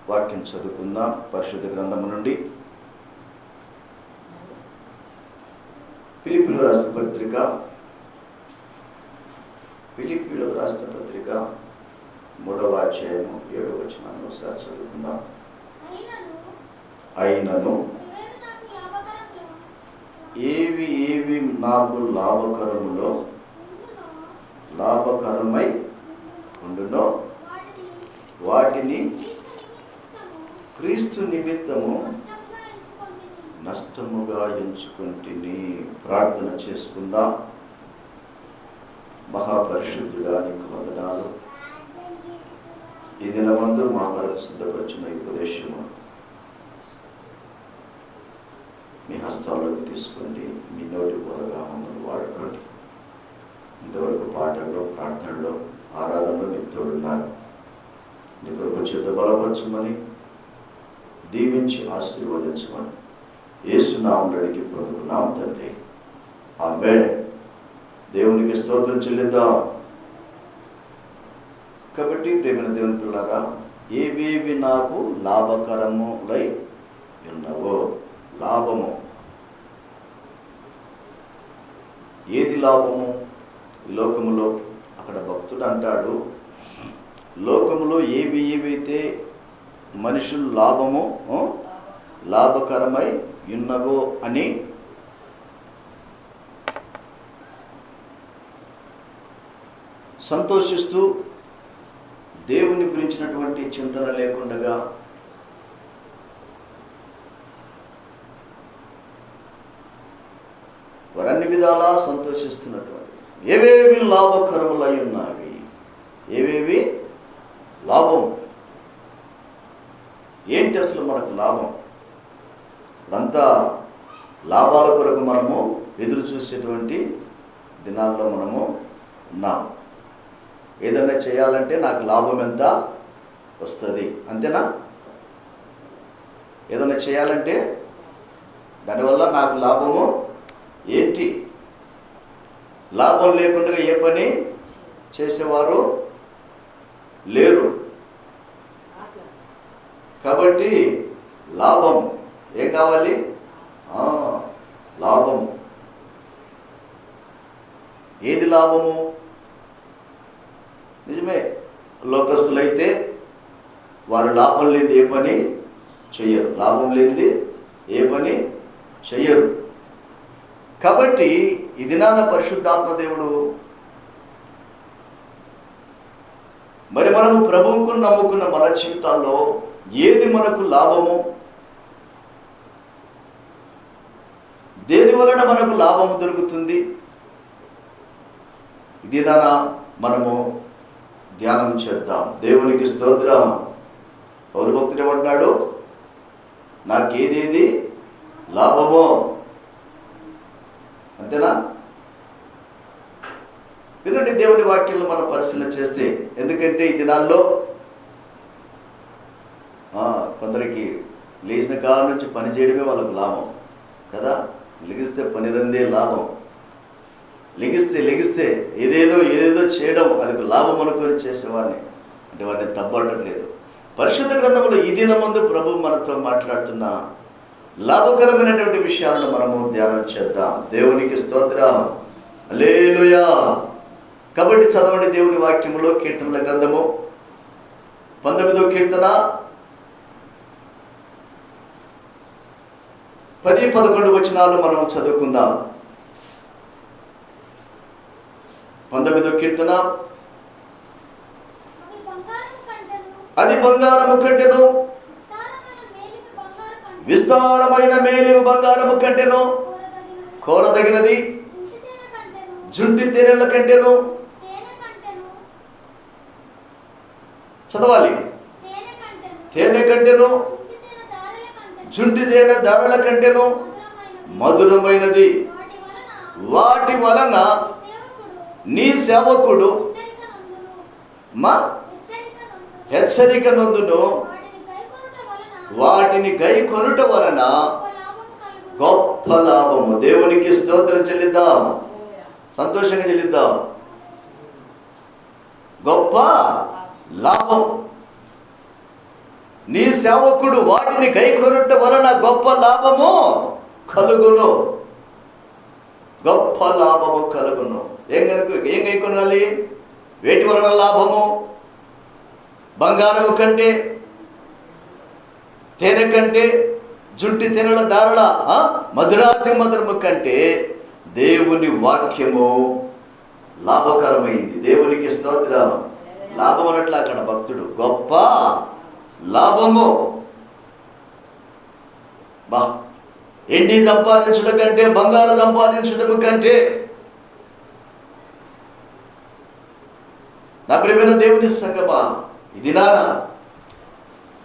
వాక్యం చదువుకుందాం. పరిశుద్ధ గ్రంథము నుండి ఫిలిప్పీయులకు రాసిన పత్రిక 3వ అధ్యాయము 7వ వచనాన్ని ఒకసారి చదువుకుందాం. అయినను ఏవి నాకు లాభకరమై ఉండునో వాటిని క్రీస్తు నిమిత్తము నష్టముగా ఎంచుకుంటుని. ప్రార్థన చేసుకుందాం. మహాపరిశుద్ధుడా, నీకు వందనాలు. ఈ దినమందు మా కొరకు సిద్ధపరిచిన ఈ ఉపదేశము మీ హస్తాల్లోకి తీసుకోండి. మీ నోటి పూరగా మమ్మల్ని వాడుకోండి. ఇంతవరకు పాటల్లో, ప్రార్థనలో, ఆరాధనలో మీకు తోడున్నారు. నీ కొరకు చేత బలపరచమని, దీవించి ఆశీర్వదించమని యేసు నామములో అడిగి పొందుకున్నాం తండ్రి. ఆమేన్. దేవునికి స్తోత్రం చెల్లిద్దాం. కాబట్టి ప్రేమైన దేవుని పిల్లలారా, ఏవేవి నాకు లాభకరములై ఉన్నవో. లాభము, ఏది లాభము ఈ లోకములో? అక్కడ భక్తుడు అంటాడు, లోకములో ఏవైతే మనుషులు లాభకరమై ఉన్నవో అని సంతోషిస్తూ దేవుని గురించినటువంటి చింతన లేకుండా వారన్ని విధాలా సంతోషిస్తున్నటువంటి ఏవేవి లాభకరములై ఉన్నవి. ఏవేవి లాభం? ఏంటి అసలు మనకు లాభం? ఇప్పుడంతా లాభాల కొరకు మనము ఎదురు చూసేటువంటి దినాల్లో మనము ఉన్నాం. ఏదైనా చేయాలంటే నాకు లాభం ఎంత వస్తుంది, అంతేనా? ఏదైనా చేయాలంటే దానివల్ల నాకు లాభము ఏంటి? లాభం లేకుండా ఏ పని చేసేవారు లేరు. కాబట్టి లాభం ఏం కావాలి? లాభము. ఏది లాభము? నిజమే, లోకస్తులైతే వారు లాభం లేనిది ఏ పని చెయ్యరు. లాభం లేనిది ఏ పని చెయ్యరు. కాబట్టి ఈ దినాన పరిశుద్ధాత్మ దేవుడు మరి మనము ప్రభువుకు నమ్ముకున్న మన జీవితాల్లో ఏది మనకు లాభము, దేని వలన మనకు లాభము దొరుకుతుంది, ఈ దినాన మనము ధ్యానం చేద్దాం. దేవునికి స్తోత్రం. పౌలు భక్తుడు ఏమంటున్నాడు? నాకేదేది లాభమో. అంతేనా? వినండి, దేవుని వాక్యంలో మనం పరిశీలన చేస్తే, ఎందుకంటే ఈ దినాల్లో కొందరికి లేచిన కాలం నుంచి పని చేయడమే వాళ్ళకు లాభం కదా. లెగిస్తే పని రందే లాభం. లెగిస్తే ఏదేదో చేయడం అది లాభం అనుకొని చేసేవాడిని, అంటే వాడిని తప్పట్టట్లేదు. పరిశుద్ధ గ్రంథంలో ఈ దినమందు ప్రభు మనతో మాట్లాడుతున్న లాభకరమైనటువంటి విషయాలను మనము ధ్యానం చేద్దాం. దేవునికి స్తోత్రం. హల్లెలూయా. కాబట్టి చదవండి దేవుని వాక్యములో, కీర్తనల గ్రంథము 19వ కీర్తన 10-11 వచనాలు మనం చదువుకుందాం. 19వ కీర్తన, అది బంగారము కంటెను, విస్తారమైన మేలిమి బంగారము కంటెను, కోరదగినది జుంటి తేనెల కంటెను. చదవాలి. తేనె కంటెను, జుంటి తేనె ధారల కంటెను మధురమైనది. వాటి వలన నీ సేవకుడు హెచ్చరిక నొందును. వాటిని గైకొనుట వలన గొప్ప లాభము. దేవునికి స్తోత్రం చెల్లిద్దాం. సంతోషంగా చెల్లిద్దాం. గొప్ప లాభం. నీ సేవకుడు వాటిని గైకొనుట వలన గొప్ప లాభము కలుగును. గొప్ప లాభము కలుగును. ఏం గైకొనాలి? వేటి వలన లాభము? బంగారము కంటే, తేనె కంటే, జుంటి తేనెల దారుల మధురాతి మధురము కంటే దేవుని వాక్యము లాభకరమైంది. దేవునికి స్తోత్రం. లాభం అన్నట్లు అక్కడ భక్తుడు గొప్ప లాభము. ఎండి సంపాదించడం కంటే, బంగారం సంపాదించడం కంటే, నా ప్రియమైన దేవుని సంగమా, ఇది నానా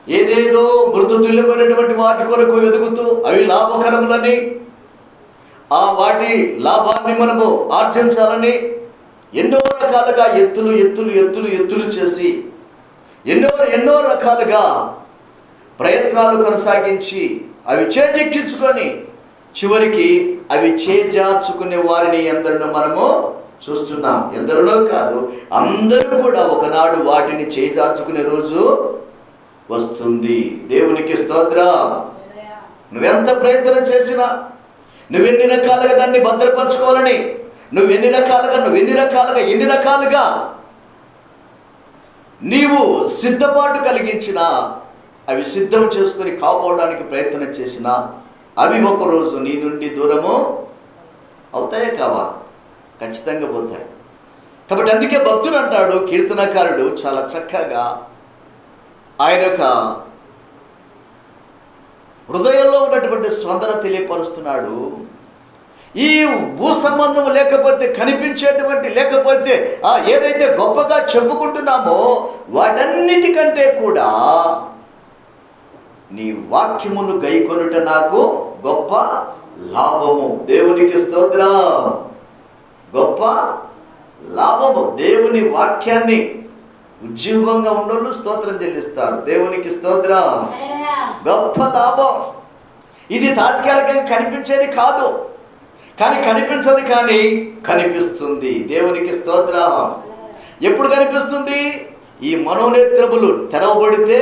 ఏదేదో మృతుల్యమైనటువంటి వాటి కొరకు వెతుకుతూ అవి లాభకరములని, ఆ వాటి లాభాన్ని మనము ఆర్జించాలని ఎన్నో రకాలుగా ఎత్తులు చేసి ఎన్నో రకాలుగా ప్రయత్నాలు కొనసాగించి అవి చేజెక్కించుకొని చివరికి అవి చేజార్చుకునే వారిని ఎందరినో మనము చూస్తున్నాం. ఎందరినో కాదు, అందరూ కూడా ఒకనాడు వాటిని చేజార్చుకునే రోజు వస్తుంది. దేవునికి స్తోత్రం. నువ్వెంత ప్రయత్నం చేసినా, నువ్వెన్ని రకాలుగా దాన్ని భద్రపరచుకోవాలని, ఎన్ని రకాలుగా నీవు సిద్ధపాటు కలిగించినా, అవి సిద్ధం చేసుకొని కాపాడడానికి ప్రయత్నం చేసినా అవి ఒకరోజు నీ నుండి దూరము అవుతాయే కావా? ఖచ్చితంగా పోతాయి. కాబట్టి అందుకే భక్తుడు అంటాడు, కీర్తనకారుడు చాలా చక్కగా ఆయన యొక్క హృదయంలో ఉన్నటువంటి స్పందన తెలియపరుస్తున్నాడు. ఈ భూ సంబంధం లేకపోతే, కనిపించేటువంటి లేకపోతే, ఏదైతే గొప్పగా చెప్పుకుంటున్నామో వాటన్నిటికంటే కూడా నీ వాక్యమును గైకొనుట నాకు గొప్ప లాభము. దేవునికి స్తోత్రం. గొప్ప లాభము. దేవుని వాక్యాన్ని ఉద్యోగంగా ఉన్నోళ్ళు స్తోత్రం చెల్లిస్తారు. దేవునికి స్తోత్రం. గొప్ప లాభం. ఇది తాత్కాలికంగా కనిపించేది కాదు, కానీ కనిపించదు, కానీ కనిపిస్తుంది. దేవునికి స్తోత్రం. ఎప్పుడు కనిపిస్తుంది? ఈ మనోనేత్రములు తెరవబడితే.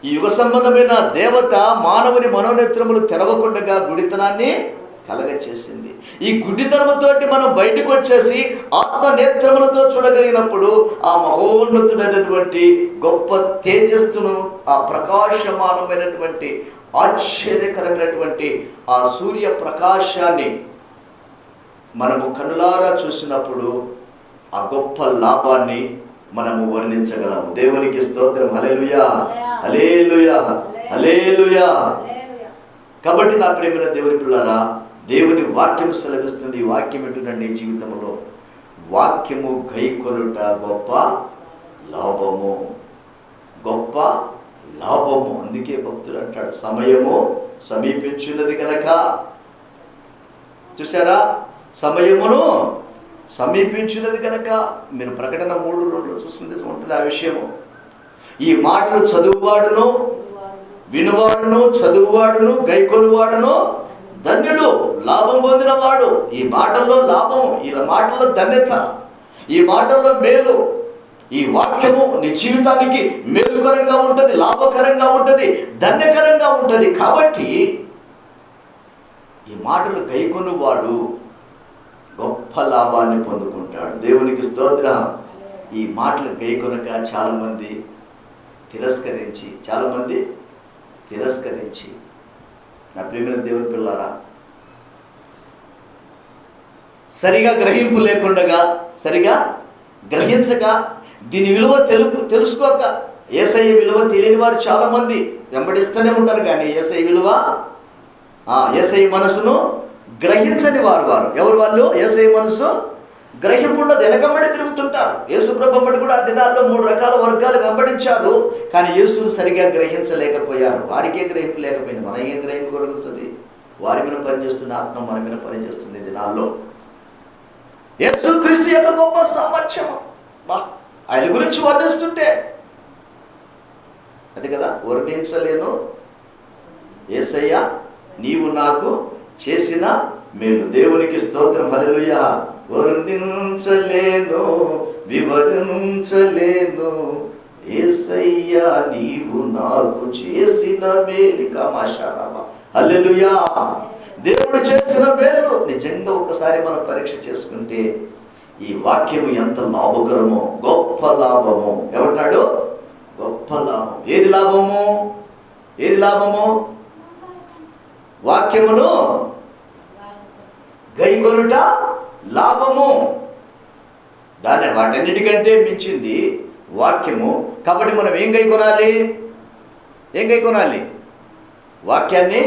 ఈ యుగ సంబంధమైన దేవత మానవుని మనోనేత్రములు తెరవకుండా గుడితనాన్ని కలగచేసింది. ఈ గుడ్డితనముతోటి మనం బయటకు వచ్చేసి ఆత్మనేత్రములతో చూడగలిగినప్పుడు ఆ మహోన్నతుడైనటువంటి గొప్ప తేజస్సును, ఆ ప్రకాశమానమైనటువంటి ఆశ్చర్యకరమైనటువంటి ఆ సూర్య ప్రకాశాన్ని మనము కనులారా చూసినప్పుడు ఆ గొప్ప లాభాన్ని మనము వర్ణించగలము. దేవునికి స్తోత్రం. హల్లెలూయా, హల్లెలూయా, హల్లెలూయా. కాబట్టి నా ప్రియమైన దేవుని పిల్లారా, దేవుని వాక్యం సెలవిస్తుంది. ఈ వాక్యం ఏంటండి? జీవితంలో వాక్యము గైకొనుట గొప్ప లాభము, గొప్ప లాభము. అందుకే భక్తుడు అంటాడు, సమయము సమీపించున్నది కనుక. చూసారా? సమయమును సమీపించినది కనుక. మీరు ప్రకటన 3:2 చూసుకుంటే ఉంటుంది ఆ విషయము. ఈ మాటలు చదువువాడును, వినువాడును, చదువువాడును, గైకొనువాడును ధన్యుడు, లాభం పొందినవాడు. ఈ మాటల్లో లాభం, ఈ మాటల్లో ధన్యత, ఈ మాటల్లో మేలు. ఈ వాక్యము నీ జీవితానికి మేలుకరంగా ఉంటుంది, లాభకరంగా ఉంటుంది, ధన్యకరంగా ఉంటుంది. కాబట్టి ఈ మాటలు గైకొనువాడు గొప్ప లాభాన్ని పొందుకుంటాడు. దేవునికి స్తోత్రం. ఈ మాటలు గైకొనక చాలామంది తిరస్కరించి నా ప్రియమైన దేవుని పిల్లారా, సరిగా గ్రహింపు లేకుండా, సరిగా గ్రహించక, దీని విలువ తెలుసుకోక, యేసయ్య విలువ తెలియని వారు చాలామంది వెంబడిస్తూనే ఉంటారు. కానీ యేసయ్య మనసును గ్రహించని వారు ఎవరు వాళ్ళు? యేసయ్య మనసు గ్రహింపుండదు, వెనకబడి తిరుగుతుంటారు. యేసుప్రభుమ్మడి కూడా ఆ దినాల్లో 3 రకాల వర్గాలు వెంబడించారు. కానీ యేసును సరిగా గ్రహించలేకపోయారు. వారికే గ్రహింపు లేకపోయింది. మనకే గ్రహింపు కలుగుతుంది. వారి మీద పనిచేస్తున్న ఆత్మ మన మీద పనిచేస్తుంది. దినాల్లో యేసుక్రీస్తు యొక్క గొప్ప సామర్థ్యము ఆయన గురించి వర్ణిస్తుంటే అది కదా, వర్ణించలేను యేసయ్య నీవు నాకు చేసిన మేలు. దేవునికి స్తోత్రం. హల్లెలూయా. వర్ణించలేను, వివరించలేను యేసయ్యా నీవు నాకు చేసిన మేలిక మాషారాబా. హల్లెలూయా. దేవుడు చేసిన మేలు నిజంగా ఒకసారి మనం పరీక్ష చేసుకుంటే ఈ వాక్యము ఎంత లాభకరమో, గొప్ప లాభము. ఏమంటాడు? గొప్ప లాభం. ఏది లాభము? ఏది లాభము? వాక్యమును గైకొనుట లాభము. దాన్ని వాటన్నిటికంటే మించింది వాక్యము. కాబట్టి మనం ఏం గైకొనాలి? ఏం గైకొనాలి? వాక్యాన్ని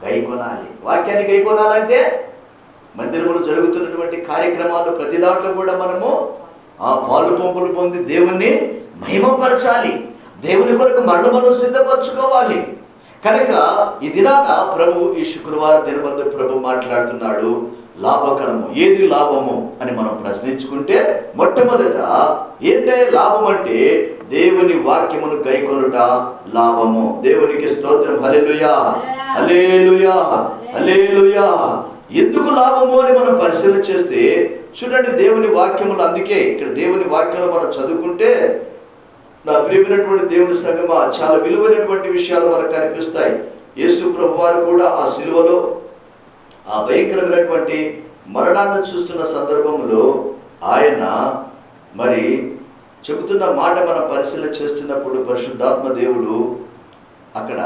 గైకొనాలి. వాక్యాన్ని గైకొనాలంటే మందిరంలో జరుగుతున్నటువంటి కార్యక్రమాలు ప్రతి దాంట్లో కూడా మనము ఆ పాలు పంపులు పొంది దేవుణ్ణి మహిమపరచాలి. దేవుని కొరకు మనం సిద్ధపరచుకోవాలి. కనుక ఈ దినాన ప్రభు ఈ శుక్రవారం దినబంధు ప్రభు మాట్లాడుతున్నాడు. లాభకరము, ఏది లాభము అని మనం ప్రశ్నించుకుంటే మొట్టమొదట ఏంటే లాభం అంటే దేవుని వాక్యమును గైకొనుట లాభము. దేవునికి స్తోత్రం. హల్లెలూయా, హల్లెలూయా, హల్లెలూయా. ఎందుకు లాభము అని మనం పరిశీలన చేస్తే చూడండి, దేవుని వాక్యములు, అందుకే ఇక్కడ దేవుని వాక్యాలు మనం చదువుకుంటే నా ప్రియమైనటువంటి దేవుని సంగమా చాలా విలువైనటువంటి విషయాలు మనకు కనిపిస్తాయి. యేసు ప్రభు వారు కూడా ఆ సిలువలో ఆ భయంకరమైనటువంటి మరణాన్ని చూస్తున్న సందర్భంలో ఆయన మరి చెబుతున్న మాట మనం పరిశీలన చేస్తున్నప్పుడు పరిశుద్ధాత్మ దేవుడు అక్కడ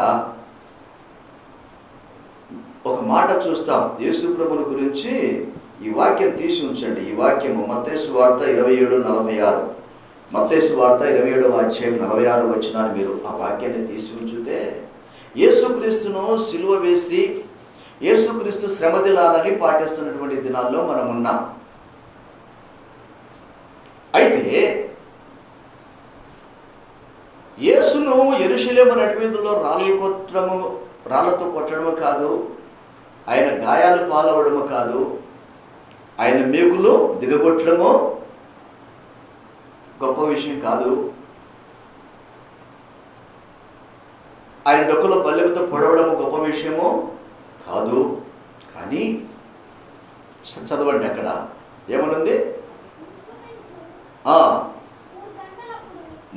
ఒక మాట చూస్తాం. యేసు ప్రభుని గురించి ఈ వాక్యం తీసి ఉంచండి. ఈ వాక్యము మత్తయి సువార్త 27:46. మత్తయి సువార్త 27వ అధ్యాయం 46 వచనాన్ని మీరు ఆ వాక్యాన్ని తీసి ఉంచితే యేసుక్రీస్తును సిలువ వేసి యేసుక్రీస్తు శ్రమ దినాలని పాటిస్తున్నటువంటి దినాల్లో మనం ఉన్నాం. అయితే యేసును యెరూషలేము నడివీధుల్లో రాళ్లతో కొట్టడము కాదు, ఆయన గాయాలు పాలవడము కాదు, ఆయన మేకులు దిగగొట్టడము గొప్ప విషయం కాదు, ఆయన డొక్కలో పల్లెలతో పొడవడము గొప్ప విషయము కాదు. కానీ చదవండి, అక్కడ ఏమనుంది?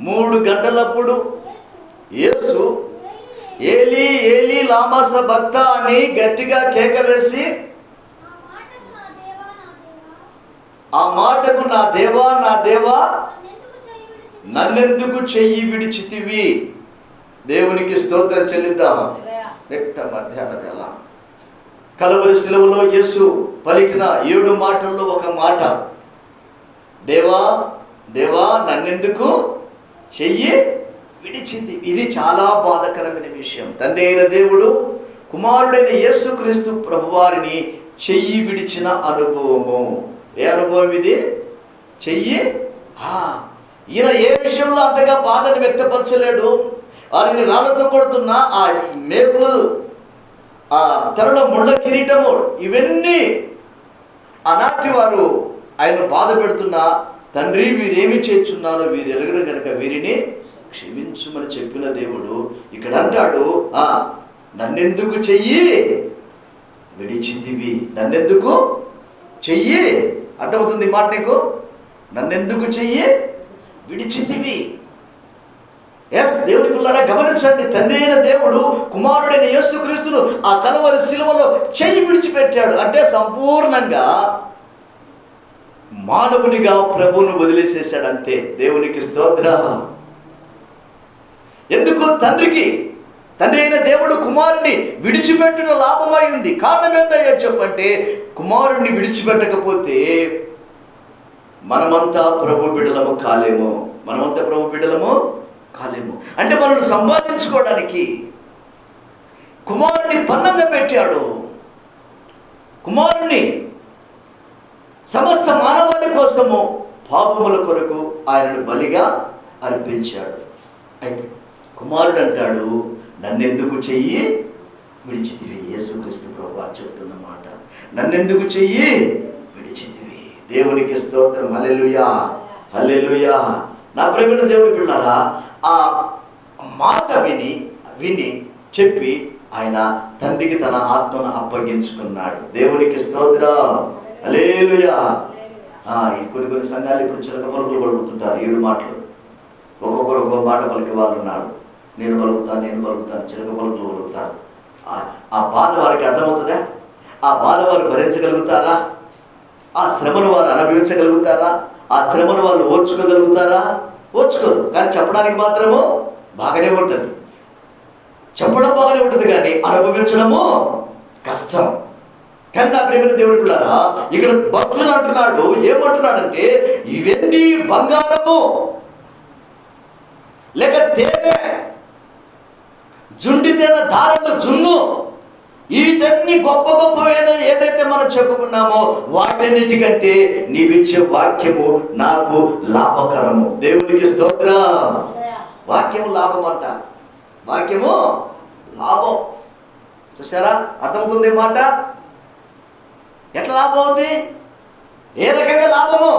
3 గంటలప్పుడు యేసు ఏలీ ఏలీ లామా సబక్తా అని గట్టిగా కేక వేసి, ఆ మాటకు నా దేవా నా దేవా నన్నెందుకు చెయ్యి విడిచితివి. దేవునికి స్తోత్రం చెల్లిద్దాం. మధ్యాహ్న వేళ కలువరి శిలువలో యేసు పలికిన 7 మాటల్లో ఒక మాట, దేవా దేవా నన్నెందుకు చెయ్యి విడిచింది. ఇది చాలా బాధాకరమైన విషయం. తండ్రి అయిన దేవుడు కుమారుడైన యేసుక్రీస్తు ప్రభువారిని చెయ్యి విడిచిన అనుభవము. ఏ అనుభవం ఇది? చెయ్యి. ఈయన ఏ విషయంలో అంతగా బాధను వ్యక్తపరచలేదు. వారిని రాళ్లతో కొడుతున్న ఆ మేకులు, ఆ తలలో ముళ్ళ కిరీటము, ఇవన్నీ ఆనాటి వారు ఆయన బాధ పెడుతున్నా, తండ్రి వీరేమి చేస్తున్నారు, వీరు ఎరగడం కనుక వీరిని క్షమించుమని చెప్పిన దేవుడు ఇక్కడ అంటాడు, నన్నెందుకు చెయ్యి విడిచితివి. నన్నెందుకు చెయ్యి, అర్థమవుతుంది మాట నీకు? నన్నెందుకు చెయ్యి విడిచితివి. ఎస్, దేవుని పిల్లరా గమనించండి, తండ్రి అయిన దేవుడు కుమారుడైన యేసుక్రీస్తును ఆ కలువరి శిలువలో చెయ్యి విడిచిపెట్టాడు. అంటే సంపూర్ణంగా మానవునిగా ప్రభువును వదిలేసేసాడు అంతే. దేవునికి స్తోత్రం. ఎందుకు? తండ్రి అయిన దేవుడు కుమారుని విడిచిపెట్టిన లాభమై ఉంది. కారణం ఏంటయ్యా చెప్పంటే, కుమారుణ్ణి విడిచిపెట్టకపోతే మనమంతా ప్రభు బిడ్డలము కాలేము. అంటే మనల్ని సంపాదించుకోవడానికి కుమారుని పన్నంగా పెట్టాడు. కుమారుణ్ణి సమస్త మానవాళి కోసము పాపముల కొరకు ఆయనను బలిగా అర్పించాడు. అయితే కుమారుడు అంటాడు, నన్నెందుకు చెయ్యి విడిచితివి. యేసుక్రీస్తు ప్రభువారు చెబుతున్న మాట, నన్నెందుకు చెయ్యి విడిచితివి. దేవునికి స్తోత్రం. హల్లెలూయా, హల్లెలూయా. నా ప్రియమైన దేవుని పిల్లలారా, ఆ మాట విని చెప్పి ఆయన తండ్రికి తన ఆత్మను అప్పగించుకున్నాడు. దేవునికి స్తోత్రం. హల్లెలూయా. కొన్ని సంఘాలు ఇప్పుడు చిలక పలుకులు పలుకుతుంటారు 7 మాటలు. ఒక్కొక్కరు ఒక్కొక్క మాట పలికే వాళ్ళు ఉన్నారు. నేను పలుకుతాను చిలక పలుకులు పలుకుతారు. ఆ బాధ వారికి అర్థమవుతుందా? ఆ బాధ వారు భరించగలుగుతారా? ఆ శ్రమను వారు అనుభవించగలుగుతారా? ఆ శ్రమను వాళ్ళు ఓర్చుకోగలుగుతారా? ఓర్చుకోరు. కానీ చెప్పడానికి మాత్రము బాగానే ఉంటుంది. చెప్పడం బాగానే ఉంటుంది కానీ అనుభవించడము కష్టం. కానీ నా ప్రియమైన దేవుడి పిల్లారా, ఇక్కడ భక్తులు అంటున్నాడు, ఏమంటున్నాడంటే ఈ వెండి బంగారము లేక తేనె, జుంటి తేనె దారలు, జున్ను, వీటన్ని గొప్ప గొప్పవైన ఏదైతే మనం చెప్పుకున్నామో వాటన్నిటికంటే నీవిచ్చే వాక్యము నాకు లాభకరము. దేవునికి స్తోత్రం. వాక్యము లాభం అంట. వాక్యము లాభం. చూసారా? అర్థమవుతుంది మాట. ఎట్లా లాభం అవుతుంది? ఏ రకంగా లాభము?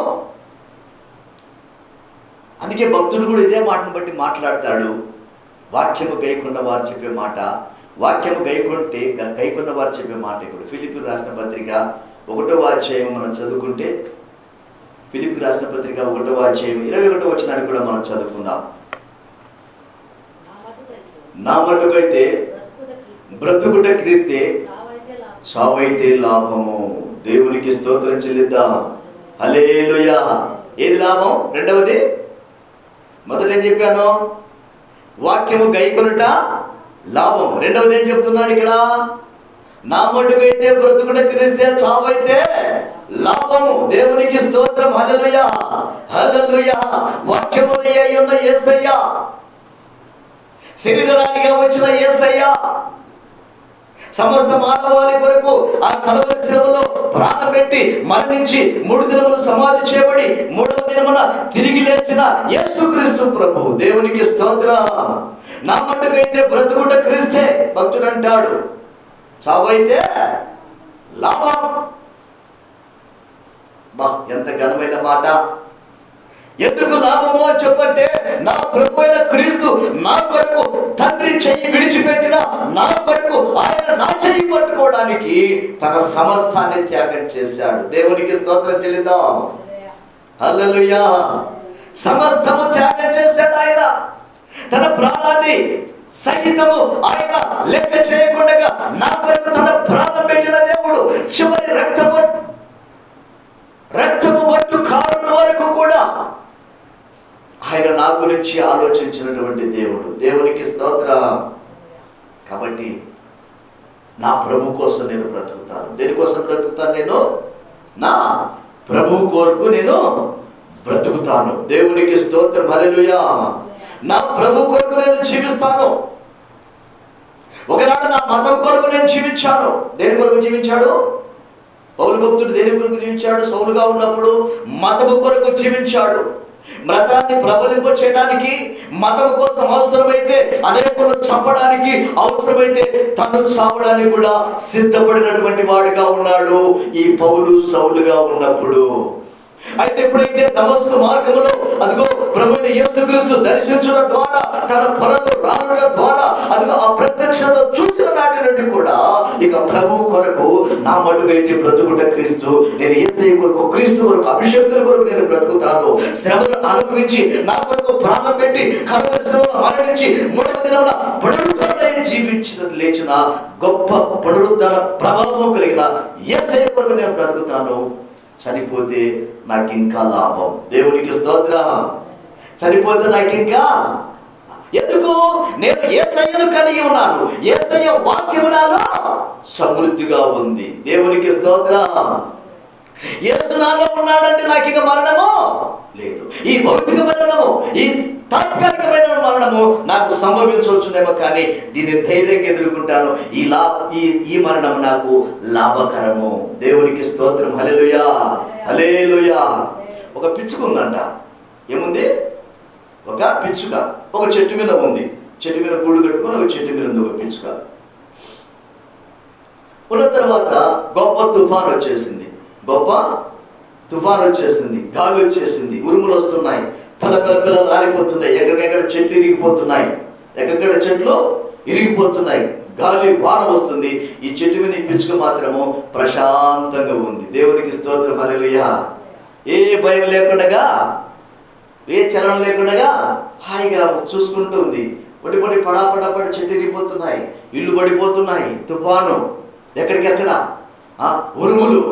అందుకే భక్తుడు కూడా ఇదే మాటను బట్టి మాట్లాడతాడు. వాక్యము గైకొన్న వారు చెప్పే మాట, వాక్యము గైకొన్న వారు చెప్పే మాట. ఇప్పుడు ఫిలిప్పీయులకు రాసిన పత్రిక 1వ అధ్యాయం మనం చదువుకుంటే, ఫిలిప్పీయులకు రాసిన పత్రిక 1వ అధ్యాయం 21వ వచనాన్ని కూడా మనం చదువుకుందాం. నా మట్టుకైతే బ్రతుకుట క్రీస్తే, చావైతే లాభము. దేవునికి స్తోత్రం చెల్లిద్దాం. హల్లెలూయా. ఏది లాభం? రెండవది. మొదట ఏం చెప్పాను? వాక్యము గైకొనుట లాభం. రెండవది ఏం చెప్తున్నాడు ఇక్కడ? నా మట్టుకైతే బ్రతుకుట క్రీస్తే, చావైతే లాభము. దేవునికి స్తోత్రం. హల్లెలూయా, హల్లెలూయా. వాక్యమున ఉన్న యేసయ్య, శరీరానిగా వచ్చిన యేసయ్య, సమస్త మానవాళి కొరకు ఆ కలువరి శిలువలో ప్రాణం పెట్టి మరణించి 3 దినములు సమాధి చేయబడి 3వ దినమున తిరిగి లేచిన యేసుక్రీస్తు ప్రభు. దేవునికి స్తోత్రం. నా మట్టుకైతే బ్రతుకుట క్రీస్తే, భక్తుడు అంటాడు, చావైతే లాభం. బా, ఎంత ఘనమైన మాట. ఎందుకు లాభము అని చెప్పంటే, నా ప్రభు అయిన క్రీస్తు నా కొరకు తండ్రి చెయ్యి విడిచిపెట్టిన నా కొరకు ఆయన నా చెయ్యి పట్టుకోవడానికి తన సమస్తాన్ని త్యాగం చేశాడు. దేవునికి స్తోత్రం చెల్లిద్దాం. హల్లెలూయా. సమస్తము త్యాగం చేశాడు ఆయన. తన ప్రాణాన్ని సహితము ఆయన లెక్క చేయకుండా నా కొరకు తన ప్రాణం పెట్టిన దేవుడు చివరి రక్తపు బట్టు కారున్న వరకు కూడా ఆయన నా గురించి ఆలోచించినటువంటి దేవుడు. దేవునికి స్తోత్రం. కాబట్టి నా ప్రభు కోసం నేను బ్రతుకుతాను. దేనికోసం బ్రతుకుతాను? నేను నా ప్రభు కొరకు నేను బ్రతుకుతాను. దేవునికి స్తోత్రం. హల్లెలూయా. నా ప్రభు కొరకు నేను జీవిస్తాను. ఒకనాడు నా మతం కొరకు నేను జీవించాను. దేని కొరకు జీవించాడు పౌలు భక్తుడు? దేని కొరకు జీవించాడు? సౌలుగా ఉన్నప్పుడు మతము కొరకు జీవించాడు. మతాన్ని ప్రబలింప చేయడానికి, మతము కోసం అవసరమైతే అనేకులను చంపడానికి, అవసరమైతే తను చావడానికి కూడా సిద్ధపడినటువంటి వాడుగా ఉన్నాడు ఈ పౌలు సౌలుగా ఉన్నప్పుడు. అయితే ఎప్పుడైతే దమస్కు మార్గంలో అదిగో ప్రభువైన యేసుక్రీస్తు దర్శించడం ద్వారా, తన పొరలు రానుట ద్వారా అదిగో ఆ ప్రత్యక్షత చూసిన నాటి నుండి కూడా ఇక ప్రభు కొరకు నా మటుకైతే బ్రతుకుట క్రీస్తు, నేను యేసయ్య కొరకు, క్రీస్తు కొరకు, అభిషేకుల కొరకు నేను బ్రతుకుతాను. శ్రమలు అనుభవించి నా కొరకు ప్రాణం పెట్టి కలువరి శిలువలో మరణించి 3వ దినమున పునరుద్ధరణై జీవించిన లేచిన గొప్ప పునరుద్ధరణ ప్రభావం కలిగిన యేసయ్య కొరకు నేను బ్రతుకుతాను. చనిపోతే నాకు ఇంకా లాభం. దేవునికి స్తోత్రం. చనిపోతే నాకు ఇంకా ఎందుకు? నేను యేసయ్యను కలిగి ఉన్నాను. యేసయ్య వాక్యము నాలో సమృద్ధిగా ఉంది. దేవునికి స్తోత్రం. యేసు నాలో ఉన్నాడంటే నాకు ఇక మరణము లేదు. ఈ భౌతిక మరణము, ఈ తాత్కాలికమైన మరణము నాకు సంభవించవచ్చునేమో, కానీ దీన్ని ధైర్యంగా ఎదుర్కొంటాను. ఈ మరణము నాకు లాభకరము. దేవునికి స్తోత్రం. హల్లెలూయా, హల్లెలూయా. ఒక పిచ్చుక ఉందంట. ఏముంది? ఒక పిచ్చుక ఒక చెట్టు మీద ఉంది. చెట్టు మీద గూడు కట్టుకుని ఒక చెట్టు మీద ఉంది ఒక పిచ్చుక. ఉన్న తర్వాత గొప్ప తుఫాన్ వచ్చేసింది. గాలి వచ్చేసింది, ఉరుములు వస్తున్నాయి, పిల్ల రాలిపోతున్నాయి, ఎక్కడికెక్కడ చెట్లు ఇరిగిపోతున్నాయి, గాలి వాన వస్తుంది. ఈ చెట్టు మీద పిచ్చుక మాత్రము ప్రశాంతంగా ఉంది. దేవునికి స్తోత్రం. హల్లెలూయా. ఏ భయం లేకుండా ఏ చలనం లేకుండా హాయిగా చూసుకుంటూ ఉంది. పొడి పడాపడి చెట్టు ఇరిగిపోతున్నాయి, ఇల్లు పడిపోతున్నాయి, తుఫాను ఎక్కడికెక్కడ, ఉరుములు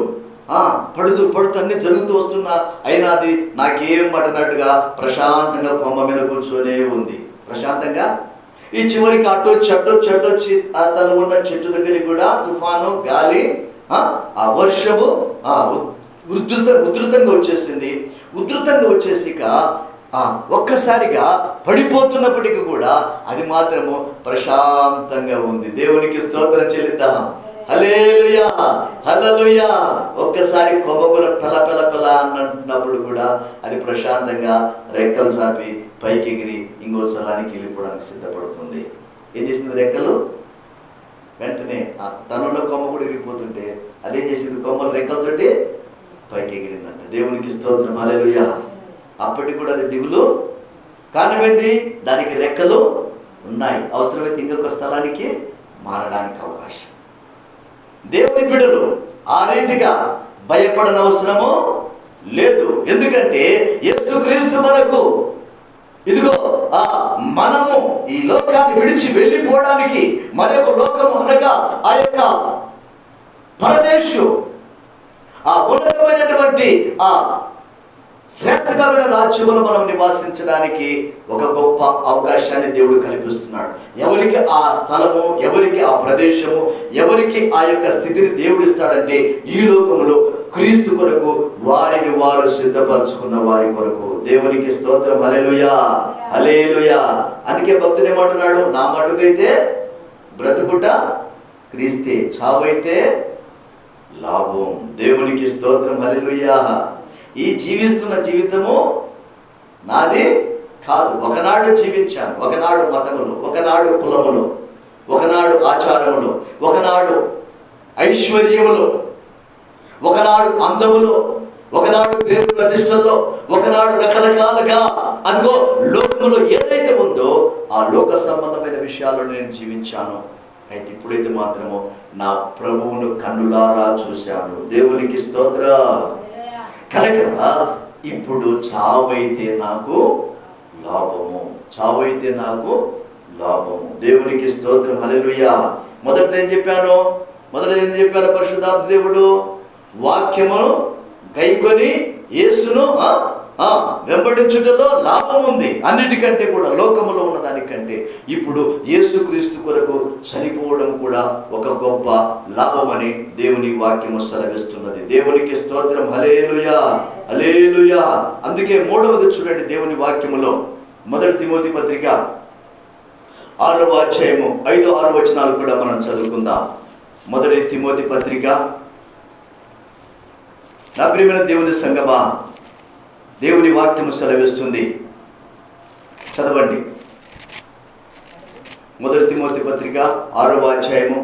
పడుతూ అన్నీ జరుగుతూ వస్తున్నా అయినా అది నాకేం అన్నట్టుగా ప్రశాంతంగా కొమ్మ మీద కూర్చొనే ఉంది. ప్రశాంతంగా ఈ చివరికి చెట్టొచ్చి తను ఉన్న చెట్టు దగ్గరికి కూడా తుఫాను, గాలి, ఆ వర్షము ఉధృతంగా వచ్చేసింది. ఉధృతంగా వచ్చేసిక ఒక్కసారిగా పడిపోతున్నప్పటికీ కూడా అది మాత్రము ప్రశాంతంగా ఉంది. దేవునికి స్తోత్రం చెల్లిద్దాం. హల్లెలూయా, హల్లెలూయా. ఒక్కసారి కొమ్మగుర పెల అన్నప్పుడు కూడా అది ప్రశాంతంగా రెక్కలు చాపి పైకి ఎగిరి ఇంకో స్థలానికి వెళ్ళిపోవడానికి సిద్ధపడుతుంది. ఏం చేసింది? రెక్కలు వెంటనే తనున్న కొమ్మ కూడా ఎగిరిపోతుంటే అదేం చేసింది? కొమ్మలు రెక్కలతోటి పైకి ఎగిరిందంట. దేవునికి స్తోత్రం, హల్లెలూయా. అప్పటికి కూడా అది దిగులు కారణమైంది, దానికి రెక్కలు ఉన్నాయి. అవసరమైతే ఇంకొక స్థలానికి మారడానికి అవకాశం. దేవుని బిడ్డలు ఆ రీతిగా భయపడనవసరము లేదు. ఎందుకంటే యేసుక్రీస్తు మనకు ఇదిగో మనము ఈ లోకాన్ని విడిచి వెళ్ళిపోవడానికి మరొక లోకము అనగా ఆ యొక్క పరదేశు, ఆ ఉన్నతమైనటువంటి ఆ శ్రేష్టమైన రాజ్యములో మనం నివాసించడానికి ఒక గొప్ప అవకాశాన్ని దేవుడు కల్పిస్తున్నాడు. ఎవరికి ఆ స్థలము, ఎవరికి ఆ ప్రదేశము, ఎవరికి ఆ యొక్క స్థితిని దేవుడు ఇస్తాడంటే ఈ లోకములో క్రీస్తు కొరకు వారిని వారు సిద్ధపరచుకున్న వారి కొరకు. దేవునికి స్తోత్రం, హల్లెలూయా, హల్లెలూయా. అందుకే భక్తుడు ఏమంటున్నాడు? నా మటుకైతే బ్రతుకుట క్రీస్తే, చావైతే లాభం. దేవునికి స్తోత్రం, హల్లెలూయా. ఈ జీవిస్తున్న జీవితము నాది కాదు. ఒకనాడు జీవించాను, ఒకనాడు మతములు, ఒకనాడు కులములు, ఒకనాడు ఆచారములు, ఒకనాడు ఐశ్వర్యములు, ఒకనాడు అందములు, ఒకనాడు పేరు ప్రతిష్టల్లో, ఒకనాడు రకరకాలుగా అదిగో లోకములో ఏదైతే ఉందో ఆ లోక సంబంధమైన విషయాల్లో నేను జీవించాను. అయితే ఇప్పుడైతే మాత్రము నా ప్రభువును కన్నులారా చూశాను. దేవునికి స్తోత్రం. కనుక ఇప్పుడు చావైతే నాకు లాభము, చావైతే నాకు లాభము. దేవునికి స్తోత్రం, హల్లెలూయా. మొదటిది ఏం చెప్పాను? పరిశుద్ధాత్మ దేవుడు వాక్యమును గైకొని యేసును వెంబడించుటలో లాభం ఉంది. అన్నిటికంటే కూడా లోకములో ఉన్న దానికంటే ఇప్పుడు యేసుక్రీస్తు కొరకు చనిపోవడం కూడా ఒక గొప్ప లాభమని దేవుని వాక్యము సెలవిస్తున్నది. దేవునికి స్తోత్రం, హల్లెలూయా, హల్లెలూయా. అందుకే మూడవది చూడండి దేవుని వాక్యములో, 1 తిమోతి పత్రిక 6వ అధ్యాయము 5-6 వచనాలు కూడా మనం చదువుకుందాం. 1 తిమోతి పత్రిక. నా ప్రియమైన దేవుని సంగమా, దేవుని వాక్యము సెలవిస్తుంది, చదవండి. 1 తిమోతి పత్రిక 6వ అధ్యాయము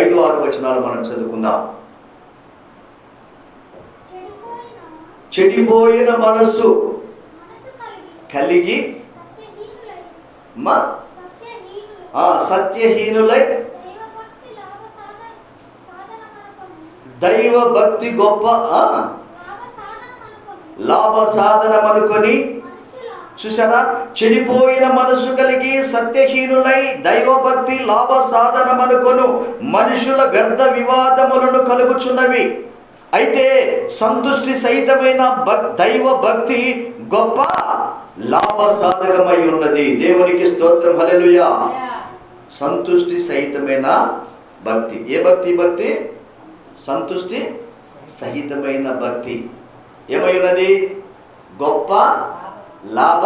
5-6 వచనాలు మనం చదువుకుందాం. చెడిపోయిన మనస్సు కలిగి సత్యహీనులై దైవ భక్తి గొప్ప లాభ సాధనం అనుకొని, చూసారా, చెడిపోయిన మనసు కలిగి సత్యహీనులై దైవభక్తి లాభ సాధనం అనుకొను మనుషుల వ్యర్థ వివాదములను కలుగుచున్నవి. అయితే సంతుష్టి సహితమైన దైవ భక్తి గొప్ప లాభ సాధకమై ఉన్నది. దేవునికి స్తోత్రం, హల్లెలూయా. సంతుష్టి సహితమైన భక్తి. ఏ భక్తి? భక్తి సంతుష్టి సహితమైన భక్తి ఏమై ఉన్నది? గొప్ప లాభ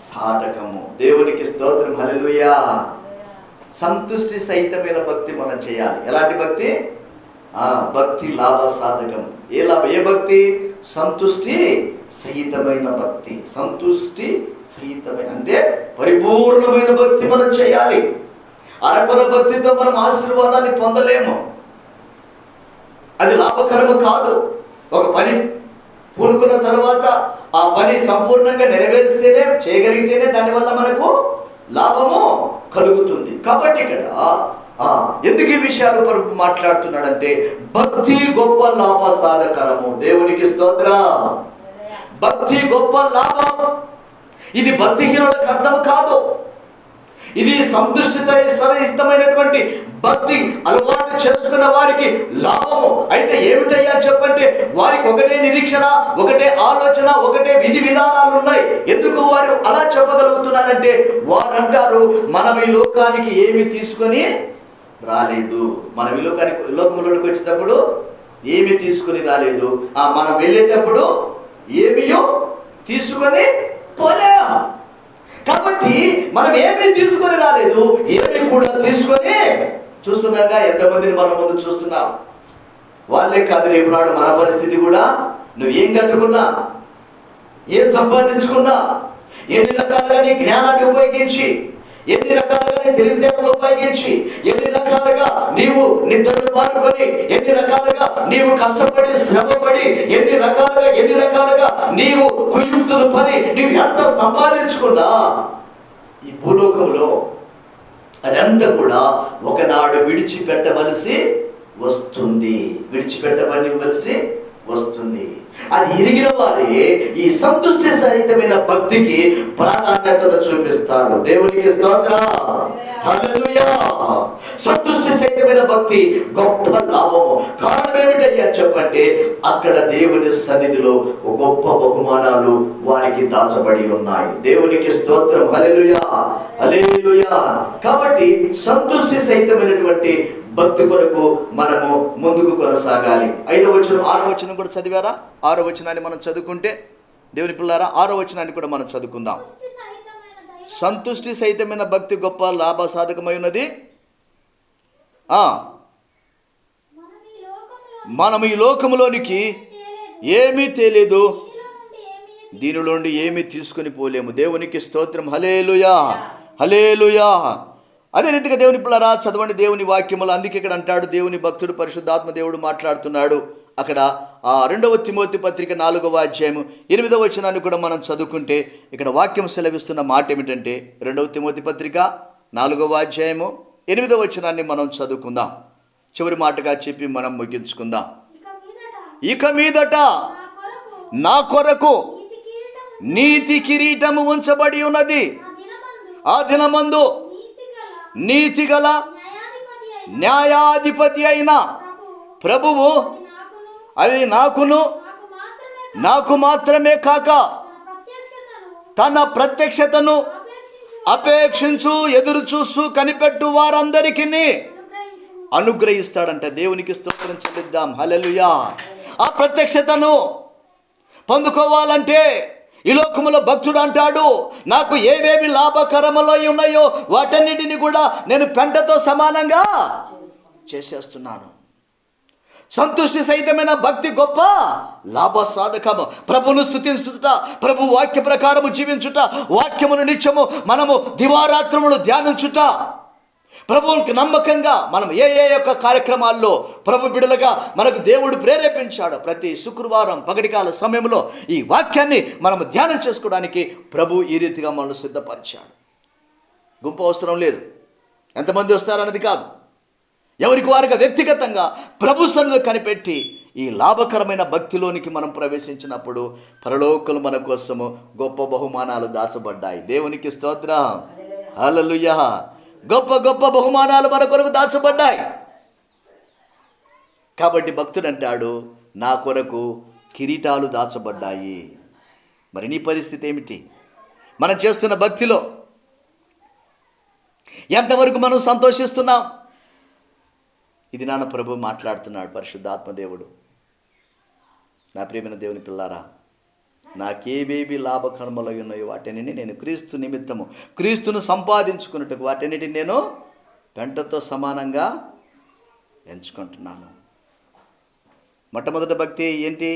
సాధకము. దేవునికి స్తోత్రం, హల్లెలూయా. సంతుష్టి సహితమైన భక్తి మనం చేయాలి. ఎలాంటి భక్తి? భక్తి లాభ సాధకం. ఏ భక్తి? సంతుష్టి సహితమైన భక్తి. సంతుష్టి సహితమైన అంటే పరిపూర్ణమైన భక్తి మనం చేయాలి. అరకొర భక్తితో మనం ఆశీర్వాదాన్ని పొందలేము, అది లాభకరము కాదు. ఒక పని పూనుకున్న తర్వాత ఆ పని సంపూర్ణంగా నెరవేరిస్తేనే, చేయగలిగితేనే దానివల్ల మనకు లాభము కలుగుతుంది. కాబట్టి ఇక్కడ ఎందుకు ఈ విషయాలు మాట్లాడుతున్నాడంటే భక్తి గొప్ప లాభ సాధకరము. దేవునికి స్తోత్రం. భక్తి గొప్ప లాభం. ఇది భక్తిహీనులకు అర్థం కాదు. ఇది సరైనటువంటి భక్తి అలవాటు చేసుకున్న వారికి లాభము. అయితే ఏమిటయ్యా చెప్పంటే, వారికి ఒకటే నిరీక్షణ, ఒకటే ఆలోచన, ఒకటే విధి విధానాలు ఉన్నాయి. ఎందుకు వారు అలా చెప్పగలుగుతున్నారంటే, వారు అంటారు, మనం ఈ లోకానికి ఏమి తీసుకొని రాలేదు. మనం ఈ లోకంలోకి వచ్చేటప్పుడు ఏమి తీసుకుని రాలేదు. మనం వెళ్ళేటప్పుడు ఏమియో తీసుకొని పోలేం. కాబట్టి మనం ఏమీ తీసుకొని రాలేదు, ఏమి కూడా తీసుకొని చూస్తున్నాగా ఎంతమందిని మనం ముందు చూస్తున్నాం. వాళ్ళే కాదు, రేపు నాడు మన పరిస్థితి కూడా. నువ్వు ఏం కట్టుకున్నా, ఏం సంపాదించుకున్నా, ఎన్ని రకాలుగా నీ జ్ఞానాన్ని ఉపయోగించి, ఎన్ని రకాలుగా నీ తెలివితేటలు ఉపయోగించి, ఎన్ని రకాలుగా నీవు నిద్రను పాల్గొని, ఎన్ని రకాలుగా నీవు కష్టపడి శ్రమపడి, ఎన్ని రకాలుగా నీవు కుయుక్తులు పని నీవు ఎంత సంపాదించుకున్నా ఈ భూలోకంలో అదంతా కూడా ఒకనాడు విడిచిపెట్టవలసి వస్తుంది. అది ఎరిగిన వారే ఈ సంతుష్టి సహితమైన భక్తికి ప్రాధాన్యతను చూపిస్తారు. దేవునికి స్తోత్రం, హల్లెలూయా. సంతుష్టి సహితమైన భక్తి గొప్ప లాభము. కారణం ఏమిటయ్యా చెప్పంటే, అక్కడ దేవుని సన్నిధిలో గొప్ప బహుమానాలు వారికి దాచబడి ఉన్నాయి. దేవునికి స్తోత్రం, హల్లెలూయా, హల్లెలూయా. కాబట్టి సంతుష్టి సహితమైనటువంటి భక్తి కొరకు మనము ముందుకు కొనసాగాలి. 5వ వచనం 6వ వచనం కూడా చదివారా? 6వ వచనాన్ని మనం చదువుకుంటే, దేవుని పిల్లారా, 6వ వచనాన్ని కూడా మనం చదువుకుందాం. సంతుష్టి సహితమైన భక్తి గొప్ప లాభ సాధకమైనది. మనం ఈ లోకములోనికి ఏమీ తెలియదు, దీనిలోండి ఏమీ తీసుకుని పోలేము. దేవునికి స్తోత్రం, హల్లెలూయా, హల్లెలూయా. అదే రీతిగా దేవుని పిల్లరా చదవండి దేవుని వాక్యములు. అందుకే ఇక్కడ అంటాడు, దేవుని భక్తుడు పరిశుద్ధాత్మ దేవుడు మాట్లాడుతున్నాడు. అక్కడ 2వ తిమోతి పత్రిక 4వ అధ్యాయము 8వ వచనాన్ని కూడా మనం చదువుకుంటే, ఇక్కడ వాక్యం సెలవిస్తున్న మాట ఏమిటంటే, 2వ తిమోతి పత్రిక 4వ అధ్యాయము 8వ వచనాన్ని మనం చదువుకుందాం. చివరి మాటగా చెప్పి మనం ముగించుకుందాం. ఇక మీదట నా కొరకు నీతి కిరీటము ఉంచబడి ఉన్నది. ఆ దినమందు నీతిగల న్యాయాధిపతి అయిన ప్రభువు అది నాకు మాత్రమే కాక తన ప్రత్యక్షతను అపేక్షించు ఎదురు చూస్తూ కనిపెట్టు వారందరికీ అనుగ్రహిస్తాడంట. దేవునికి స్తోత్రం చెల్లిద్దాం, హల్లెలూయా. ఆ ప్రత్యక్షతను పొందుకోవాలంటే ఈ లోకములో భక్తుడు అంటాడు, నాకు ఏవేవి లాభకరములో ఉన్నాయో వాటన్నిటిని కూడా నేను పెంటతో సమానంగా చేసేస్తున్నాను. సంతుష్టి సహితమైన భక్తి గొప్ప లాభ సాధకము. ప్రభును స్తుతించుట, ప్రభు వాక్య ప్రకారము జీవించుట, వాక్యమును నిత్యము మనము దివారాత్రములు ధ్యానించుట, ప్రభువుకి నమ్మకంగా మనం ఏ యొక్క కార్యక్రమాల్లో ప్రభు బిడలుగా మనకు దేవుడు ప్రేరేపించాడు. ప్రతి శుక్రవారం పగటికాల సమయంలో ఈ వాక్యాన్ని మనం ధ్యానం చేసుకోవడానికి ప్రభు ఈ రీతిగా మనల్ని సిద్ధపరిచాడు. గుంపు అవసరం లేదు, ఎంతమంది వస్తారన్నది కాదు, ఎవరికి వారిగా వ్యక్తిగతంగా ప్రభు సన్నిధిలో కనిపెట్టి ఈ లాభకరమైన భక్తిలోనికి మనం ప్రవేశించినప్పుడు పరలోకలు మన కోసము గొప్ప బహుమానాలు దాచబడ్డాయి. దేవునికి స్తోత్రం, హల్లెలూయా. గొప్ప గొప్ప బహుమానాలు మన కొరకు దాచబడ్డాయి. కాబట్టి భక్తుడు అంటాడు, నా కొరకు కిరీటాలు దాచబడ్డాయి. మరి నీ పరిస్థితి ఏమిటి? మనం చేస్తున్న భక్తిలో ఎంతవరకు మనం సంతోషిస్తున్నాం? ఇది నాన్న ప్రభు మాట్లాడుతున్నాడు, పరిశుద్ధాత్మదేవుడు. నా ప్రియమైన దేవుని పిల్లారా, నాకేవేవి లాభకర్మలు ఉన్నాయో వాటన్నిటిని నేను క్రీస్తు నిమిత్తము, క్రీస్తును సంపాదించుకున్నట్టుకు వాటన్నిటిని నేను పెంటతో సమానంగా ఎంచుకుంటున్నాను. మొట్టమొదటి భక్తి ఏంటి?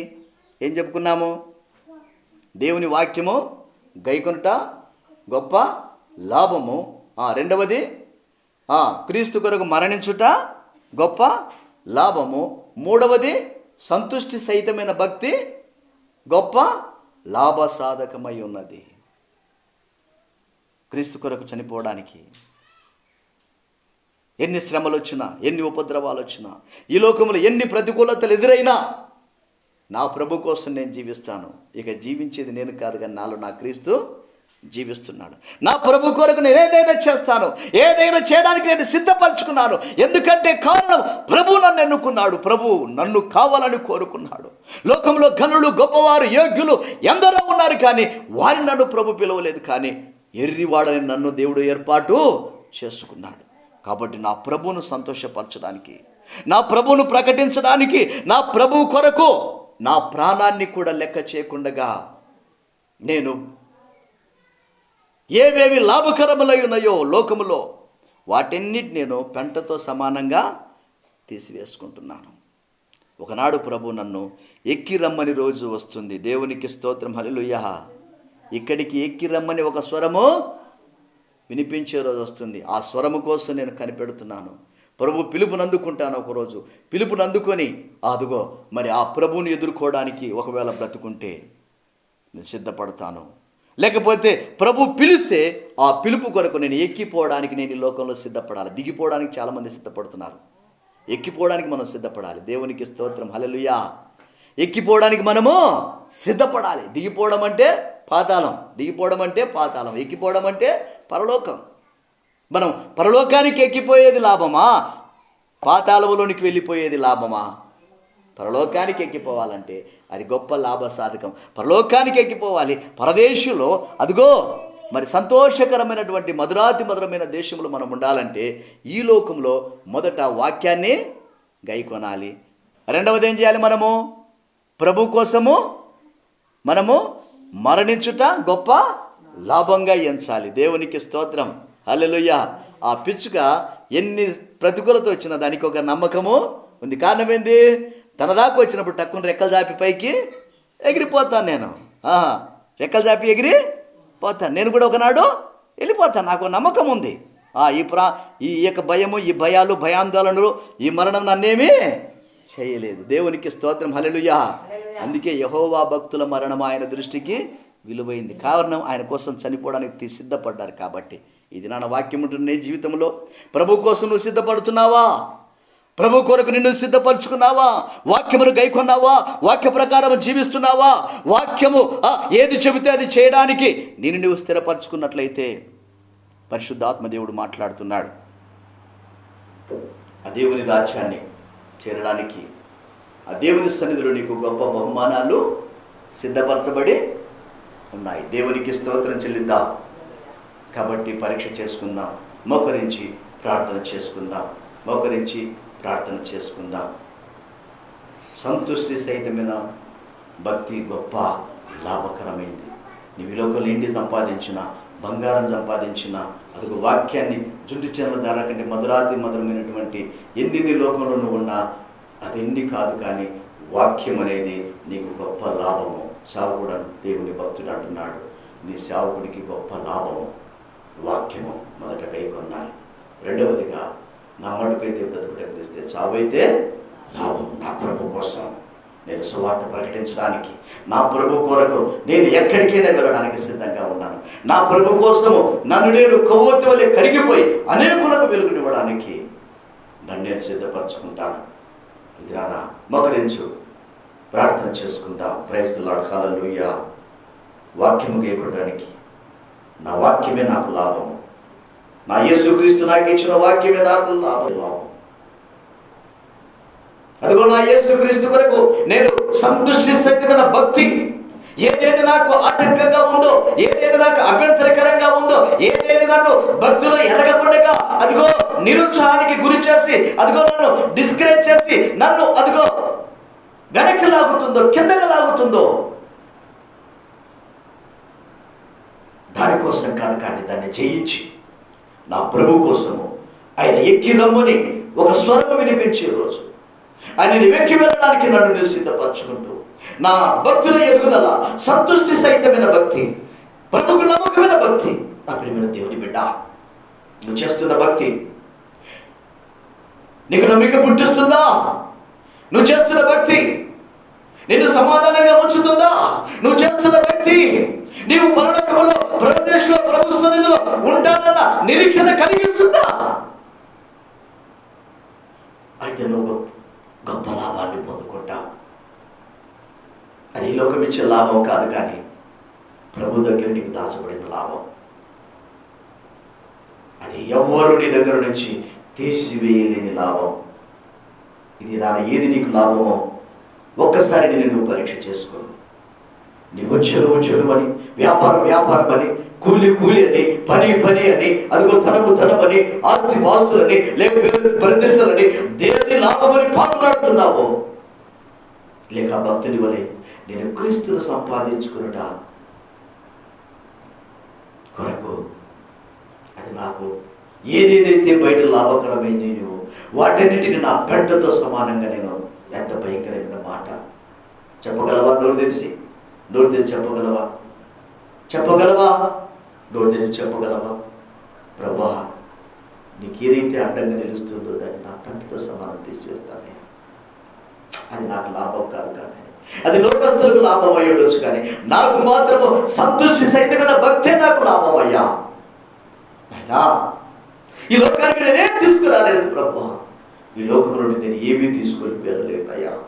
ఏం చెప్పుకున్నాము? దేవుని వాక్యము గైకొనుట గొప్ప లాభము. రెండవది క్రీస్తు కొరకు మరణించుట గొప్ప లాభము. మూడవది సంతుష్టి సహితమైన భక్తి గొప్ప లాభ సాధకమై ఉన్నది. క్రీస్తు కొరకు చనిపోవడానికి ఎన్ని శ్రమలు వచ్చినా, ఎన్ని ఉపద్రవాలు వచ్చినా, ఈ లోకంలో ఎన్ని ప్రతికూలతలు ఎదురైనా నా ప్రభు కోసం నేను జీవిస్తాను. ఇక జీవించేది నేను కాదు, కానీ నాలో నా క్రీస్తు జీవిస్తున్నాడు. నా ప్రభు కొరకు నేను ఏదైనా చేస్తాను, ఏదైనా చేయడానికి నేను సిద్ధపరచుకున్నాను. ఎందుకంటే కారణం, ప్రభు నన్ను ఎన్నుకున్నాడు, ప్రభు నన్ను కావాలని కోరుకున్నాడు. లోకంలో ఘనులు, గొప్పవారు, యోగ్యులు ఎందరో ఉన్నారు, కానీ వారిని నన్ను ప్రభు పిలవలేదు. కానీ ఎర్రివాడని నన్ను దేవుడు ఏర్పాటు చేసుకున్నాడు. కాబట్టి నా ప్రభువును సంతోషపరచడానికి, నా ప్రభువును ప్రకటించడానికి, నా ప్రభు కొరకు నా ప్రాణాన్ని కూడా లెక్క చేయకుండా నేను ఏవేవి లాభకరములై ఉన్నాయో లోకములో వాటన్నిటి నేను పెంటతో సమానంగా తీసివేసుకుంటున్నాను. ఒకనాడు ప్రభు నన్ను ఎక్కి రమ్మని రోజు వస్తుంది. దేవునికి స్తోత్రం, హల్లెలూయా. ఇక్కడికి ఎక్కి రమ్మని ఒక స్వరము వినిపించే రోజు వస్తుంది. ఆ స్వరము కోసం నేను కనిపెడుతున్నాను. ప్రభు పిలుపునందుకుంటాను. ఒకరోజు పిలుపునందుకొని అదుగో మరి ఆ ప్రభువుని ఎదుర్కోవడానికి ఒకవేళ బ్రతుకుంటే నేను సిద్ధపడతాను. లేకపోతే ప్రభు పిలిస్తే ఆ పిలుపు కొరకు నేను ఎక్కిపోవడానికి నేను ఈ లోకంలో సిద్ధపడాలి. దిగిపోవడానికి చాలామంది సిద్ధపడుతున్నారు. ఎక్కిపోవడానికి మనం సిద్ధపడాలి. దేవునికి స్తోత్రం, హల్లెలూయా. ఎక్కిపోవడానికి మనము సిద్ధపడాలి. దిగిపోవడం అంటే పాతాళం, దిగిపోవడం అంటే పాతాళం, ఎక్కిపోవడం అంటే పరలోకం. మనం పరలోకానికి ఎక్కిపోయేది లాభమా, పాతాళంలోనికి వెళ్ళిపోయేది లాభమా? పరలోకానికి ఎక్కిపోవాలంటే అది గొప్ప లాభ సాధకం. పరలోకానికి ఎక్కిపోవాలి. పరదేశంలో అదిగో మరి సంతోషకరమైనటువంటి మధురాతి మధురమైన దేశంలో మనం ఉండాలంటే ఈ లోకంలో మొదట వాక్యాన్ని గైకొనాలి. రెండవది ఏం చేయాలి? మనము ప్రభు కోసము మనము మరణించుట గొప్ప లాభంగా ఎంచాలి. దేవునికి స్తోత్రం, హల్లెలూయా. ఆ పిచ్చుక ఎన్ని ప్రతికూలత వచ్చినా దానికి ఒక నమ్మకము ఉంది. కారణం ఏంది? తన దాకా వచ్చినప్పుడు టక్కున రెక్కలు జాపి పైకి ఎగిరిపోతాను. నేను రెక్కలు జాపి ఎగిరి పోతాను. నేను కూడా ఒకనాడు వెళ్ళిపోతాను. నాకు నమ్మకం ఉంది. ఈ యొక్క భయము, ఈ భయాలు, భయాందోళనలు, ఈ మరణం నన్నేమీ చేయలేదు. దేవునికి స్తోత్రం, హల్లెలూయా. అందుకే యెహోవా భక్తుల మరణం ఆయన దృష్టికి విలువైంది. కారణం ఆయన కోసం చనిపోవడానికి సిద్ధపడ్డారు. కాబట్టి ఇది నా వాక్యం ఉంటున్న జీవితంలో ప్రభు కోసం నువ్వు సిద్ధపడుతున్నావా? ప్రభు కొరకు నిన్ను సిద్ధపరచుకున్నావా? వాక్యమును గైకొన్నావా? వాక్య ప్రకారం జీవిస్తున్నావా? వాక్యము ఏది చెబితే అది చేయడానికి నిన్ను నువ్వు స్థిరపరచుకున్నట్లయితే పరిశుద్ధాత్మ దేవుడు మాట్లాడుతున్నాడు. ఆ దేవుని రాజ్యాన్ని చేరడానికి, ఆ దేవుని సన్నిధిలో నీకు గొప్ప బహుమానాలు సిద్ధపరచబడి ఉన్నాయి. దేవునికి స్తోత్రం చెల్లిద్దాం. కాబట్టి పరీక్ష చేసుకుందాం, మోకరించి ప్రార్థన చేసుకుందాం, మోకరించి ప్రార్థన చేసుకుందాం. సంతుష్టి సహితమైన భక్తి గొప్ప లాభకరమైంది. నీవు లోకంలో ఎండి సంపాదించిన, బంగారం సంపాదించిన, అదొక వాక్యాన్ని జుంటి చేనుల ధర కంటే మధురాతి మధురమైనటువంటి ఎన్ని లోకంలో నువ్వు ఉన్నా అది ఎన్ని కాదు. కానీ వాక్యం అనేది నీకు గొప్ప లాభము. సేవకుడు దేవుని భక్తుడు అంటున్నాడు, నీ సేవకుడికి గొప్ప లాభము వాక్యము. మొదట గైకొన్నాను. రెండవదిగా నా మటుకైతే బ్రతుకుట క్రీస్తే, చావైతే లాభం. నా ప్రభు కోసం నేను సువార్త ప్రకటించడానికి, నా ప్రభు కొరకు నేను ఎక్కడికైనా వెళ్ళడానికి సిద్ధంగా ఉన్నాను. నా ప్రభు కోసము నన్ను నేను కొవ్వొత్తి వలె కరిగిపోయి అనేకులకు వెలుగునివ్వడానికి నన్ను నేను సిద్ధపరచుకుంటాను. ఇది నాన్న మోకరించు, ప్రార్థన చేసుకుందాం. ప్రైజ్ ది లార్డ్, హల్లెలూయా. వాక్యము గైకొనడానికి నా వాక్యమే నాకు లాభము. నా యేసుక్రీస్తు నాకు ఇచ్చిన వాక్యమే నాకు లాభం. అదిగో నా యేసుక్రీస్తు కొరకు నేను సంతుష్టి సహితమైన భక్తి, ఏదేది నాకు ఆటంకంగా ఉందో, ఏదేది నాకు అభ్యంతరకరంగా ఉందో, ఏదేది నన్ను భక్తిలో ఎదగకుండా అదిగో నిరుత్సాహానికి గురి చేసి, అదిగో నన్ను డిస్కరేజ్ చేసి, నన్ను అదిగో వెనక్కి లాగుతుందో, కిందకి లాగుతుందో, దానికోసం కాదు, కానీ దాన్ని జయించి నా ప్రభు కోసము ఆయన ఎక్కి రమ్మని ఒక స్వరము వినిపించే రోజు, ఆయనని వెక్కి వెళ్ళడానికి నన్ను సిద్ధపరచుకుంటూ నా భక్తుల ఎదుగుదల సంతుష్టి సహితమైన భక్తి, ప్రభుకు నమ్మకమైన భక్తి. నా ప్రియమైన దేవుని బిడ్డ, నువ్వు చేస్తున్న భక్తి నీకు నమ్మిక పుట్టిస్తుందా? నువ్వు చేస్తున్న భక్తి నిన్ను సమాధానంగా ఉంచుతుందా? నువ్వు చేస్తున్న భక్తి నీవు పరలోకములో ప్రదేశంలో ప్రభు సన్నిధిలో ఉంటానన్న నిరీక్షణ కలిగిస్తుందా? అయితే నువ్వు గొప్ప లాభాన్ని పొందుకుంటావు. అది ఈ లోకం ఇచ్చే లాభం కాదు, కానీ ప్రభు దగ్గర నీకు దాచబడిన లాభం. అది ఎవ్వరు నీ దగ్గర నుంచి తీసివేయలేని లాభం. ఇది ఏది నీకు లాభమో ఒక్కసారి నువ్వు పరీక్ష చేసుకో. నీ ఉద్యోగం అని, వ్యాపారం అని, కూలి అని, పని అని, అదిగో ధనమని, ఆస్తులని, లేక ప్రతిష్టలని, దేని లాభమని పాటులాడుతున్నావో, లేక భక్తుని వలె నేను క్రీస్తును సంపాదించుకున్నట కొరకు అది నాకు ఏదేదైతే బయట లాభకరమైనో వాటన్నిటిని నా పెంటతో సమానంగా నేను, ఎంత భయంకరమైన మాట చెప్పగలవా? నోరు తెరిచి చెప్పగలవా? నోరు తెరిచి చెప్పగలవా? ప్రభువా, నీకు ఏదైతే అడ్డంగా నిలుస్తుందో దాన్ని నా పెంటతో సమానం తీసివేస్తానయ్యా. అది నాకు లాభం కాదు, కానీ అది లోకస్తులకు లాభం అయి ఉండొచ్చు, కానీ నాకు మాత్రము సంతృష్టి సహితమైన భక్తే నాకు లాభం అయ్యా. అయినా ఈ లోకానికి నేనేం తీసుకురాలేదు ప్రభువా, ఈ లోకం నుండి నేను ఏమీ తీసుకొని వెళ్ళలేను అయ్యా.